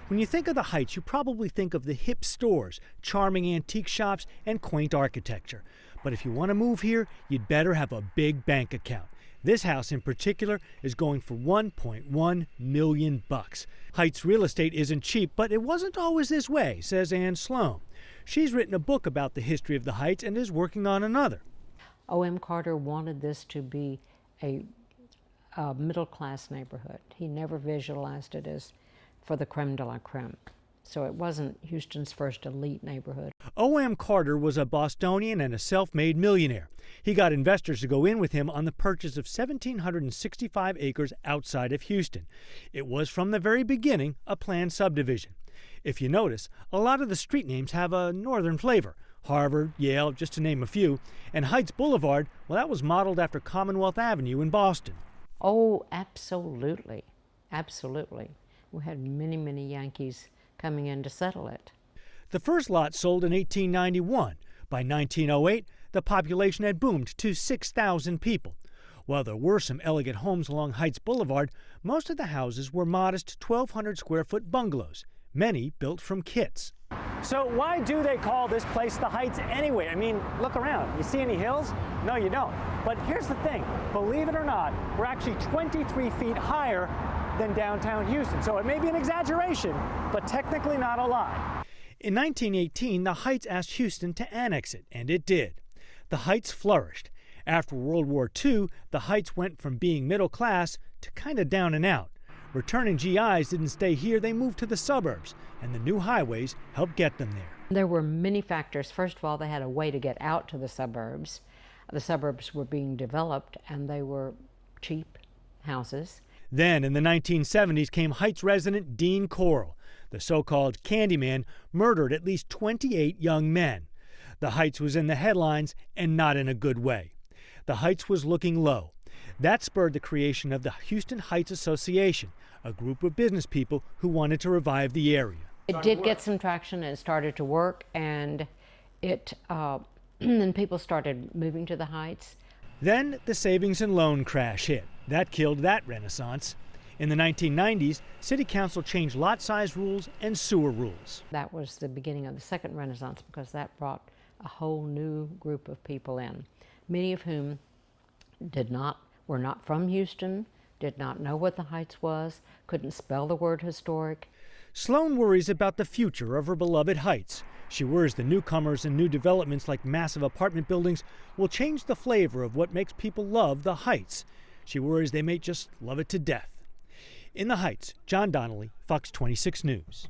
When you think of the Heights, you probably think of the hip stores, charming antique shops, and quaint architecture. But if you want to move here, you'd better have a big bank account. This house in particular is going for $1.1 million. Heights real estate isn't cheap, but it wasn't always this way, says Ann Sloan. She's written a book about the history of the Heights and is working on another. O.M. Carter wanted this to be a middle-class neighborhood. He never visualized it as for the creme de la creme. So it wasn't Houston's first elite neighborhood. O.M. Carter was a Bostonian and a self-made millionaire. He got investors to go in with him on the purchase of 1,765 acres outside of Houston. It was from the very beginning a planned subdivision. If you notice, a lot of the street names have a northern flavor. Harvard, Yale, just to name a few. And Heights Boulevard, well, that was modeled after Commonwealth Avenue in Boston. Oh, absolutely. Absolutely. We had many, many Yankees coming in to settle it. The first lot sold in 1891. By 1908, the population had boomed to 6,000 people. While there were some elegant homes along Heights Boulevard, most of the houses were modest 1,200 square foot bungalows, many built from kits. So why do they call this place the Heights anyway? I mean, look around. You see any hills? No, you don't. But here's the thing. Believe it or not, we're actually 23 feet higher than downtown Houston. So it may be an exaggeration, but technically not a lie. In 1918, the Heights asked Houston to annex it, and it did. The Heights flourished. After World War II, the Heights went from being middle class to kind of down and out. Returning GIs didn't stay here, they moved to the suburbs, and the new highways helped get them there. There were many factors. First of all, they had a way to get out to the suburbs. The suburbs were being developed, and they were cheap houses. Then, in the 1970s, came Heights resident Dean Coral. The so-called Candyman murdered at least 28 young men. The Heights was in the headlines, and not in a good way. The Heights was looking low. That spurred the creation of the Houston Heights Association, a group of business people who wanted to revive the area. It did get some traction, and it started to work, and then people started moving to the Heights. Then the savings and loan crash hit. That killed that renaissance. In the 1990s, City Council changed lot size rules and sewer rules. That was the beginning of the second renaissance, because that brought a whole new group of people in, many of whom were not from Houston, did not know what the Heights was, couldn't spell the word historic. Sloan worries about the future of her beloved Heights. She worries the newcomers and new developments like massive apartment buildings will change the flavor of what makes people love the Heights. She worries they may just love it to death. In the Heights, John Donnelly, Fox 26 News.